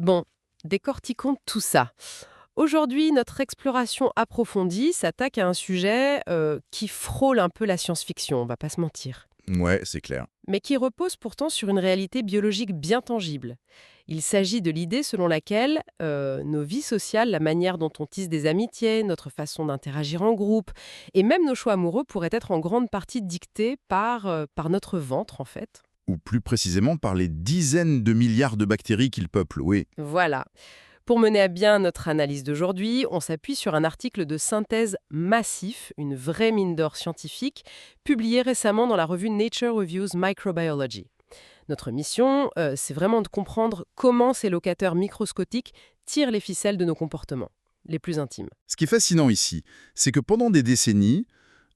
Bon, décortiquons tout ça. Aujourd'hui, notre exploration approfondie s'attaque à un sujet qui frôle un peu la science-fiction, on va pas se mentir, Ouais, c'est clair. mais qui repose pourtant sur une réalité biologique bien tangible. Il s'agit de l'idée selon laquelle nos vies sociales, la manière dont on tisse des amitiés, notre façon d'interagir en groupe, et même nos choix amoureux pourraient être en grande partie dictés par notre ventre, en fait. Ou plus précisément par les dizaines de milliards de bactéries qu'il peuple, oui. Voilà. Pour mener à bien notre analyse d'aujourd'hui, on s'appuie sur un article de synthèse massif, une vraie mine d'or scientifique, publié récemment dans la revue Nature Reviews Microbiology. Notre mission, c'est vraiment de comprendre comment ces locateurs microscopiques tirent les ficelles de nos comportements, les plus intimes. Ce qui est fascinant ici, c'est que pendant des décennies,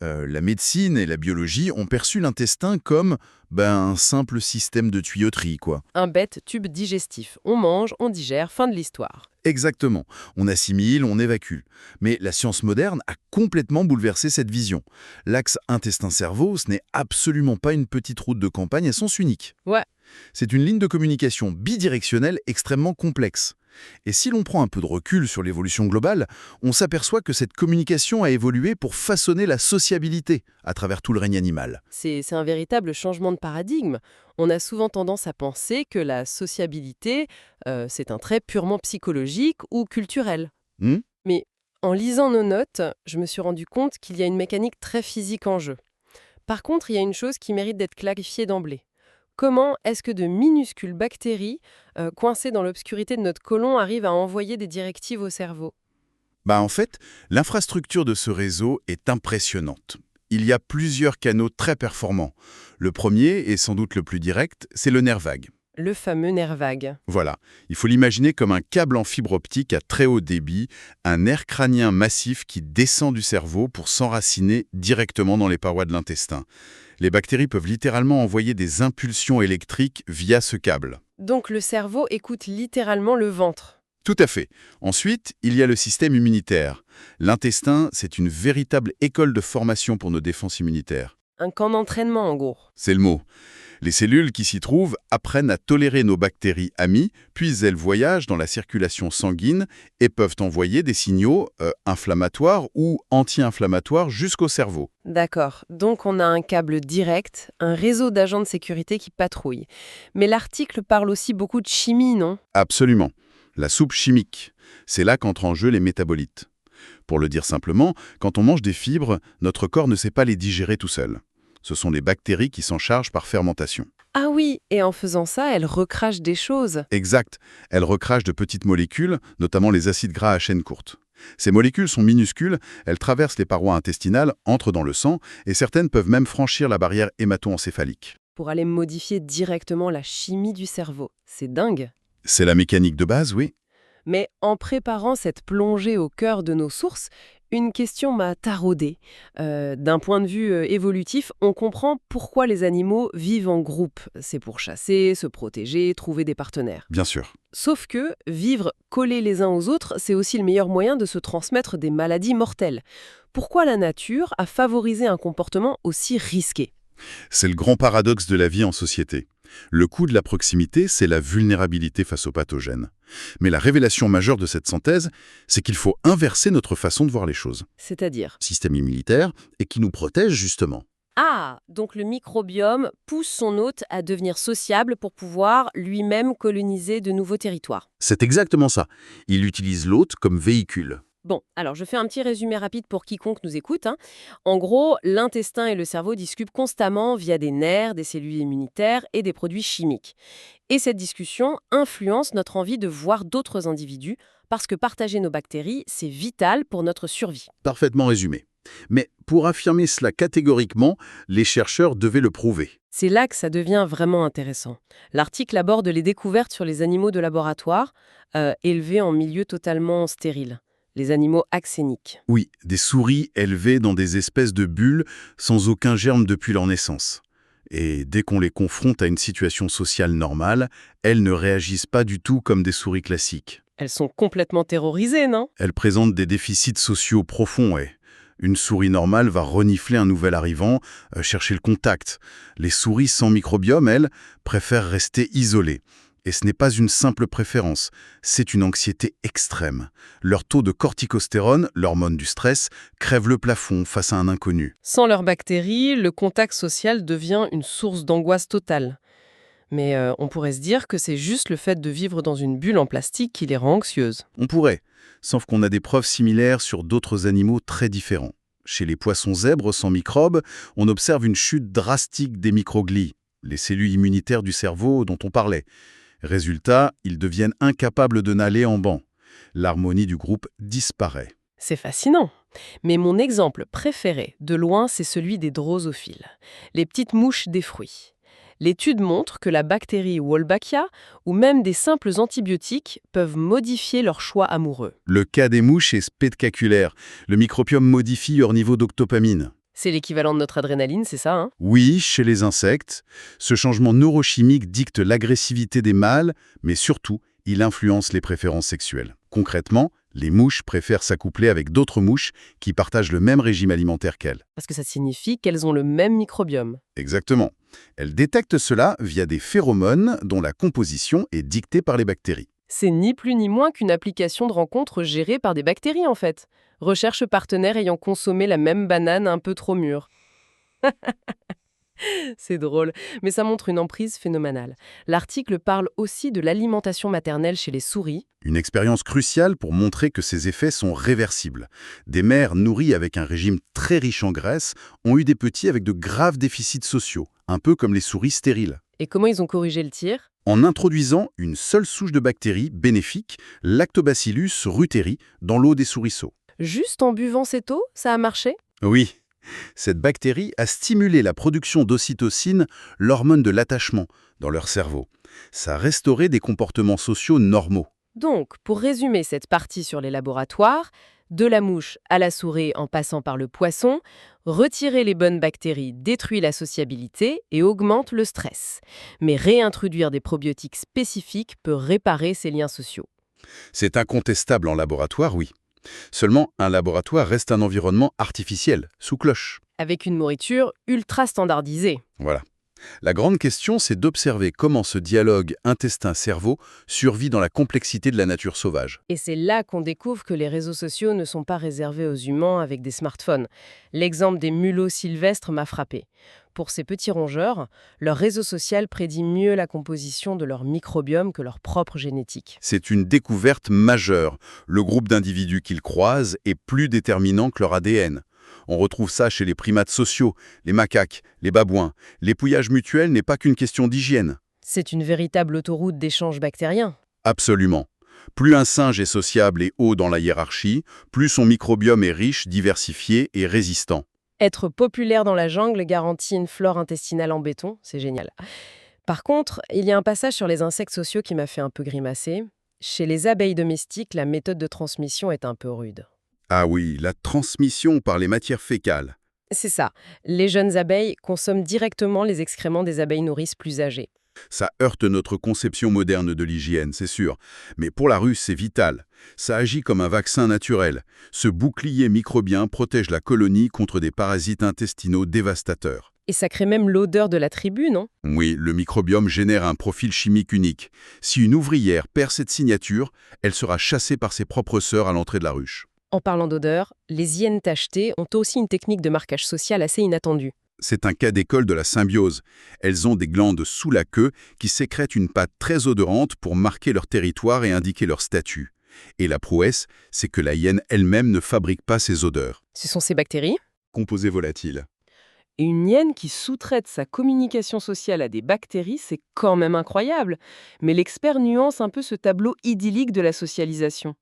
la médecine et la biologie ont perçu l'intestin comme un simple système de tuyauterie, quoi. Un bête tube digestif. On mange, on digère, fin de l'histoire. Exactement. On assimile, on évacue. Mais la science moderne a complètement bouleversé cette vision. L'axe intestin-cerveau, ce n'est absolument pas une petite route de campagne à sens unique. Ouais, C'est une ligne de communication bidirectionnelle extrêmement complexe. Et si l'on prend un peu de recul sur l'évolution globale, on s'aperçoit que cette communication a évolué pour façonner la sociabilité à travers tout le règne animal. c'est un véritable changement de paradigme. On a souvent tendance à penser que la sociabilité, c'est un trait purement psychologique ou culturel. Hmm. Mais en lisant nos notes, je me suis rendu compte qu'il y a une mécanique très physique en jeu. Par contre, il y a une chose qui mérite d'être clarifiée d'emblée. Comment est-ce que de minuscules bactéries, coincées dans l'obscurité de notre côlon, arrivent à envoyer des directives au cerveau? En fait, l'infrastructure de ce réseau est impressionnante. Il y a plusieurs canaux très performants. Le premier, et sans doute le plus direct, c'est le nerf vague. Le fameux nerf vague. Voilà, il faut l'imaginer comme un câble en fibre optique à très haut débit, un nerf crânien massif qui descend du cerveau pour s'enraciner directement dans les parois de l'intestin. Les bactéries peuvent littéralement envoyer des impulsions électriques via ce câble. Donc le cerveau écoute littéralement le ventre. Tout à fait. Ensuite, il y a le système immunitaire. L'intestin, c'est une véritable école de formation pour nos défenses immunitaires. Un camp d'entraînement en gros. C'est le mot. Les cellules qui s'y trouvent apprennent à tolérer nos bactéries amies, puis elles voyagent dans la circulation sanguine et peuvent envoyer des signaux inflammatoires ou anti-inflammatoires jusqu'au cerveau. D'accord, donc on a un câble direct, un réseau d'agents de sécurité qui patrouillent. Mais l'article parle aussi beaucoup de chimie, non? Absolument. La soupe chimique, c'est là qu'entrent en jeu les métabolites. Pour le dire simplement, quand on mange des fibres, notre corps ne sait pas les digérer tout seul. Ce sont les bactéries qui s'en chargent par fermentation. Ah oui, et en faisant ça, elle recrache des choses. Exact. Elles recrachent de petites molécules, notamment les acides gras à chaîne courte. Ces molécules sont minuscules, elles traversent les parois intestinales, entrent dans le sang, et certaines peuvent même franchir la barrière hémato-encéphalique. Pour aller modifier directement la chimie du cerveau. C'est dingue. C'est la mécanique de base, oui. Mais en préparant cette plongée au cœur de nos sources, une question m'a taraudée. D'un point de vue évolutif, on comprend pourquoi les animaux vivent en groupe. C'est pour chasser, se protéger, trouver des partenaires. Bien sûr. Sauf que vivre collés les uns aux autres, c'est aussi le meilleur moyen de se transmettre des maladies mortelles. Pourquoi la nature a favorisé un comportement aussi risqué? C'est le grand paradoxe de la vie en société. Le coût de la proximité, c'est la vulnérabilité face aux pathogènes. Mais la révélation majeure de cette synthèse, c'est qu'il faut inverser notre façon de voir les choses. C'est-à-dire? Système immunitaire, et qui nous protège justement. Ah, donc le microbiome pousse son hôte à devenir sociable pour pouvoir lui-même coloniser de nouveaux territoires. C'est exactement ça. Il utilise l'hôte comme véhicule. Bon, alors je fais un petit résumé rapide pour quiconque nous écoute. En gros, l'intestin et le cerveau discutent constamment via des nerfs, des cellules immunitaires et des produits chimiques. Et cette discussion influence notre envie de voir d'autres individus parce que partager nos bactéries, c'est vital pour notre survie. Parfaitement résumé. Mais pour affirmer cela catégoriquement, les chercheurs devaient le prouver. C'est là que ça devient vraiment intéressant. L'article aborde les découvertes sur les animaux de laboratoire élevés en milieu totalement stérile. Les animaux axéniques. Oui, des souris élevées dans des espèces de bulles sans aucun germe depuis leur naissance. Et dès qu'on les confronte à une situation sociale normale, elles ne réagissent pas du tout comme des souris classiques. Elles sont complètement terrorisées, non? Elles présentent des déficits sociaux profonds, ouais. Une souris normale va renifler un nouvel arrivant, chercher le contact. Les souris sans microbiome, elles, préfèrent rester isolées. Et ce n'est pas une simple préférence, c'est une anxiété extrême. Leur taux de corticostérone, l'hormone du stress, crève le plafond face à un inconnu. Sans leurs bactéries, le contact social devient une source d'angoisse totale. Mais on pourrait se dire que c'est juste le fait de vivre dans une bulle en plastique qui les rend anxieuses. On pourrait, sauf qu'on a des preuves similaires sur d'autres animaux très différents. Chez les poissons zèbres sans microbes, on observe une chute drastique des microglies, les cellules immunitaires du cerveau dont on parlait. Résultat, ils deviennent incapables de nager en banc. L'harmonie du groupe disparaît. C'est fascinant. Mais mon exemple préféré, de loin, c'est celui des drosophiles, les petites mouches des fruits. L'étude montre que la bactérie Wolbachia, ou même des simples antibiotiques, peuvent modifier leur choix amoureux. Le cas des mouches est spectaculaire. Le microbiome modifie leur niveau d'octopamine. C'est l'équivalent de notre adrénaline, c'est ça, hein? Oui, chez les insectes, ce changement neurochimique dicte l'agressivité des mâles, mais surtout, il influence les préférences sexuelles. Concrètement, les mouches préfèrent s'accoupler avec d'autres mouches qui partagent le même régime alimentaire qu'elles. Parce que ça signifie qu'elles ont le même microbiome. Exactement. Elles détectent cela via des phéromones dont la composition est dictée par les bactéries. C'est ni plus ni moins qu'une application de rencontre gérée par des bactéries, en fait. Recherche partenaire ayant consommé la même banane un peu trop mûre. C'est drôle, mais ça montre une emprise phénoménale. L'article parle aussi de l'alimentation maternelle chez les souris. Une expérience cruciale pour montrer que ces effets sont réversibles. Des mères nourries avec un régime très riche en graisse ont eu des petits avec de graves déficits sociaux, un peu comme les souris stériles. Et comment ils ont corrigé le tir? En introduisant une seule souche de bactéries bénéfiques, Lactobacillus reuteri, dans l'eau des souriceaux. Juste en buvant cette eau, ça a marché? Oui, cette bactérie a stimulé la production d'ocytocine, l'hormone de l'attachement, dans leur cerveau. Ça a restauré des comportements sociaux normaux. Donc, pour résumer cette partie sur les laboratoires, de la mouche à la souris en passant par le poisson, retirer les bonnes bactéries détruit la sociabilité et augmente le stress. Mais réintroduire des probiotiques spécifiques peut réparer ces liens sociaux. C'est incontestable en laboratoire, oui. Seulement, un laboratoire reste un environnement artificiel, sous cloche. Avec une nourriture ultra standardisée. Voilà. La grande question, c'est d'observer comment ce dialogue intestin-cerveau survit dans la complexité de la nature sauvage. Et c'est là qu'on découvre que les réseaux sociaux ne sont pas réservés aux humains avec des smartphones. L'exemple des mulots sylvestres m'a frappé. Pour ces petits rongeurs, leur réseau social prédit mieux la composition de leur microbiome que leur propre génétique. C'est une découverte majeure. Le groupe d'individus qu'ils croisent est plus déterminant que leur ADN. On retrouve ça chez les primates sociaux, les macaques, les babouins. L'épouillage mutuel n'est pas qu'une question d'hygiène. C'est une véritable autoroute d'échanges bactériens. Absolument. Plus un singe est sociable et haut dans la hiérarchie, plus son microbiome est riche, diversifié et résistant. Être populaire dans la jungle garantit une flore intestinale en béton, c'est génial. Par contre, il y a un passage sur les insectes sociaux qui m'a fait un peu grimacer. Chez les abeilles domestiques, la méthode de transmission est un peu rude. Ah oui, la transmission par les matières fécales. C'est ça. Les jeunes abeilles consomment directement les excréments des abeilles nourrices plus âgées. Ça heurte notre conception moderne de l'hygiène, c'est sûr. Mais pour la ruche, c'est vital. Ça agit comme un vaccin naturel. Ce bouclier microbien protège la colonie contre des parasites intestinaux dévastateurs. Et ça crée même l'odeur de la tribu, non? Oui, le microbiome génère un profil chimique unique. Si une ouvrière perd cette signature, elle sera chassée par ses propres sœurs à l'entrée de la ruche. En parlant d'odeur, les hyènes tachetées ont aussi une technique de marquage social assez inattendue. C'est un cas d'école de la symbiose. Elles ont des glandes sous la queue qui sécrètent une pâte très odorante pour marquer leur territoire et indiquer leur statut. Et la prouesse, c'est que la hyène elle-même ne fabrique pas ces odeurs. Ce sont ces bactéries. Composés volatiles. Et une hyène qui sous-traite sa communication sociale à des bactéries, c'est quand même incroyable. Mais l'expert nuance un peu ce tableau idyllique de la socialisation.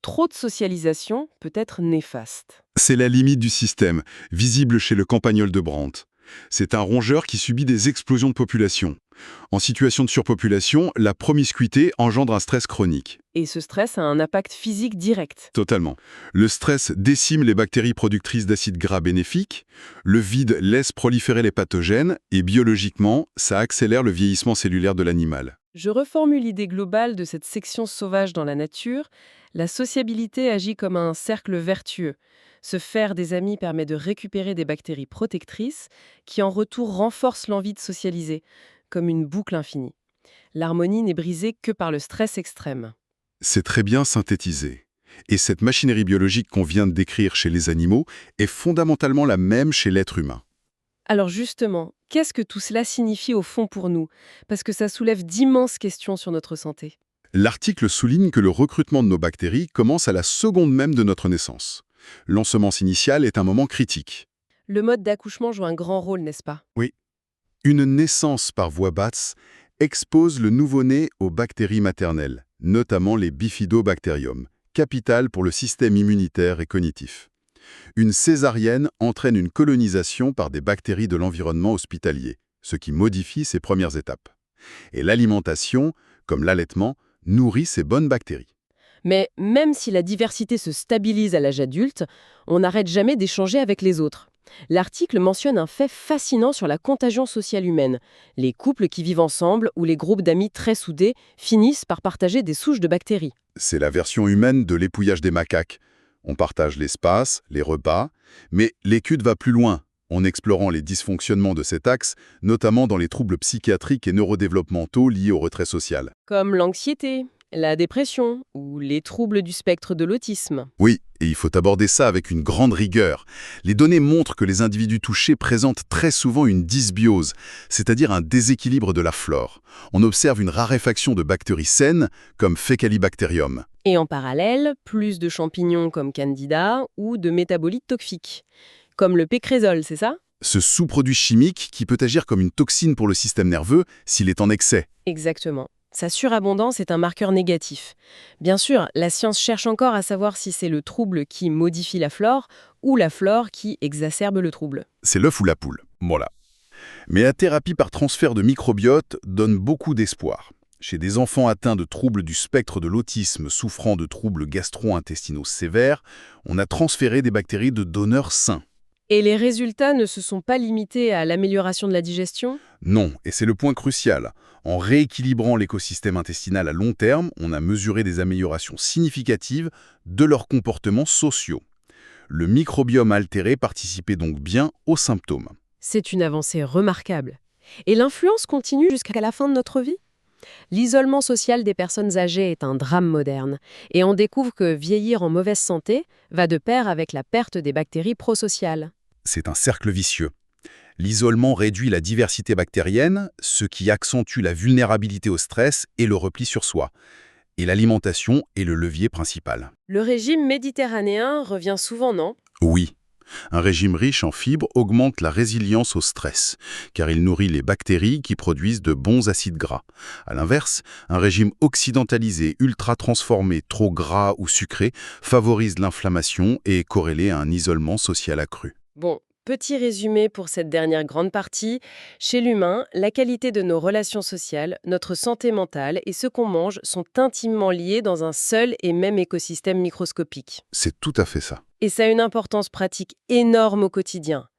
Trop de socialisation peut être néfaste. C'est la limite du système, visible chez le campagnol de Brandt. C'est un rongeur qui subit des explosions de population. En situation de surpopulation, la promiscuité engendre un stress chronique. Et ce stress a un impact physique direct. Totalement. Le stress décime les bactéries productrices d'acides gras bénéfiques, le vide laisse proliférer les pathogènes, et biologiquement, ça accélère le vieillissement cellulaire de l'animal. Je reformule l'idée globale de cette section sauvage dans la nature. La sociabilité agit comme un cercle vertueux. Se faire des amis permet de récupérer des bactéries protectrices qui en retour renforcent l'envie de socialiser, comme une boucle infinie. L'harmonie n'est brisée que par le stress extrême. C'est très bien synthétisé. Et cette machinerie biologique qu'on vient de décrire chez les animaux est fondamentalement la même chez l'être humain. Alors justement, qu'est-ce que tout cela signifie au fond pour nous? Parce que ça soulève d'immenses questions sur notre santé. L'article souligne que le recrutement de nos bactéries commence à la seconde même de notre naissance. L'ensemence initiale est un moment critique. Le mode d'accouchement joue un grand rôle, n'est-ce pas? Oui. Une naissance par voie basse expose le nouveau-né aux bactéries maternelles, notamment les bifidobacterium, capitales pour le système immunitaire et cognitif. Une césarienne entraîne une colonisation par des bactéries de l'environnement hospitalier, ce qui modifie ces premières étapes. Et l'alimentation, comme l'allaitement, nourrit ces bonnes bactéries. Mais même si la diversité se stabilise à l'âge adulte, on n'arrête jamais d'échanger avec les autres. L'article mentionne un fait fascinant sur la contagion sociale humaine. Les couples qui vivent ensemble ou les groupes d'amis très soudés finissent par partager des souches de bactéries. C'est la version humaine de l'épouillage des macaques. On partage l'espace, les repas, mais l'étude va plus loin, en explorant les dysfonctionnements de cet axe, notamment dans les troubles psychiatriques et neurodéveloppementaux liés au retrait social. Comme l'anxiété, la dépression ou les troubles du spectre de l'autisme. Oui, et il faut aborder ça avec une grande rigueur. Les données montrent que les individus touchés présentent très souvent une dysbiose, c'est-à-dire un déséquilibre de la flore. On observe une raréfaction de bactéries saines, comme Faecalibacterium. Et en parallèle, plus de champignons comme Candida ou de métabolites toxiques. Comme le pécrésol, c'est ça? Ce sous-produit chimique qui peut agir comme une toxine pour le système nerveux s'il est en excès. Exactement. Sa surabondance est un marqueur négatif. Bien sûr, la science cherche encore à savoir si c'est le trouble qui modifie la flore ou la flore qui exacerbe le trouble. C'est l'œuf ou la poule. Voilà. Mais la thérapie par transfert de microbiote donne beaucoup d'espoir. Chez des enfants atteints de troubles du spectre de l'autisme souffrant de troubles gastro-intestinaux sévères, on a transféré des bactéries de donneurs sains. Et les résultats ne se sont pas limités à l'amélioration de la digestion? Non, et c'est le point crucial. En rééquilibrant l'écosystème intestinal à long terme, on a mesuré des améliorations significatives de leurs comportements sociaux. Le microbiome altéré participait donc bien aux symptômes. C'est une avancée remarquable. Et l'influence continue jusqu'à la fin de notre vie? L'isolement social des personnes âgées est un drame moderne, et on découvre que vieillir en mauvaise santé va de pair avec la perte des bactéries prosociales. C'est un cercle vicieux. L'isolement réduit la diversité bactérienne, ce qui accentue la vulnérabilité au stress et le repli sur soi. Et l'alimentation est le levier principal. Le régime méditerranéen revient souvent, non? Oui, un régime riche en fibres augmente la résilience au stress, car il nourrit les bactéries qui produisent de bons acides gras. A l'inverse, un régime occidentalisé, ultra transformé, trop gras ou sucré, favorise l'inflammation et est corrélé à un isolement social accru. Bon, petit résumé pour cette dernière grande partie. Chez l'humain, la qualité de nos relations sociales, notre santé mentale et ce qu'on mange sont intimement liés dans un seul et même écosystème microscopique. C'est tout à fait ça. Et ça a une importance pratique énorme au quotidien.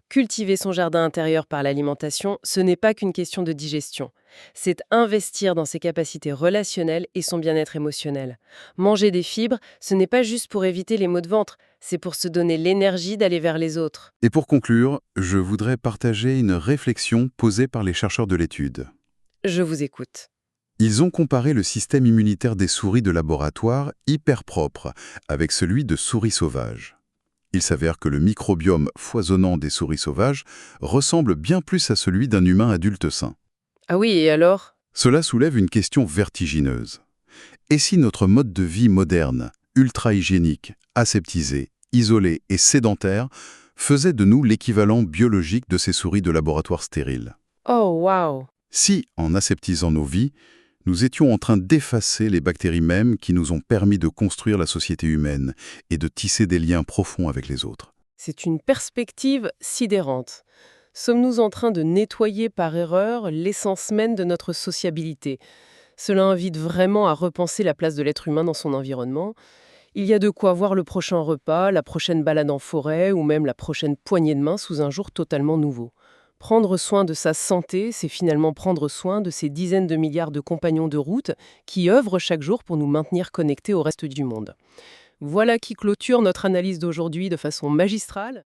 Cultiver son jardin intérieur par l'alimentation, ce n'est pas qu'une question de digestion. C'est investir dans ses capacités relationnelles et son bien-être émotionnel. Manger des fibres, ce n'est pas juste pour éviter les maux de ventre, c'est pour se donner l'énergie d'aller vers les autres. Et pour conclure, je voudrais partager une réflexion posée par les chercheurs de l'étude. Je vous écoute. Ils ont comparé le système immunitaire des souris de laboratoire hyper propre avec celui de souris sauvages. Il s'avère que le microbiome foisonnant des souris sauvages ressemble bien plus à celui d'un humain adulte sain. Ah oui, et alors? Cela soulève une question vertigineuse. Et si notre mode de vie moderne, ultra-hygiénique, aseptisé, isolé et sédentaire, faisait de nous l'équivalent biologique de ces souris de laboratoire stériles? Oh, waouh! Si, en aseptisant nos vies, nous étions en train d'effacer les bactéries mêmes qui nous ont permis de construire la société humaine et de tisser des liens profonds avec les autres. C'est une perspective sidérante. Sommes-nous en train de nettoyer par erreur l'essence même de notre sociabilité? Cela invite vraiment à repenser la place de l'être humain dans son environnement. Il y a de quoi voir le prochain repas, la prochaine balade en forêt ou même la prochaine poignée de main sous un jour totalement nouveau. Prendre soin de sa santé, c'est finalement prendre soin de ces dizaines de milliards de compagnons de route qui œuvrent chaque jour pour nous maintenir connectés au reste du monde. Voilà qui clôture notre analyse d'aujourd'hui de façon magistrale.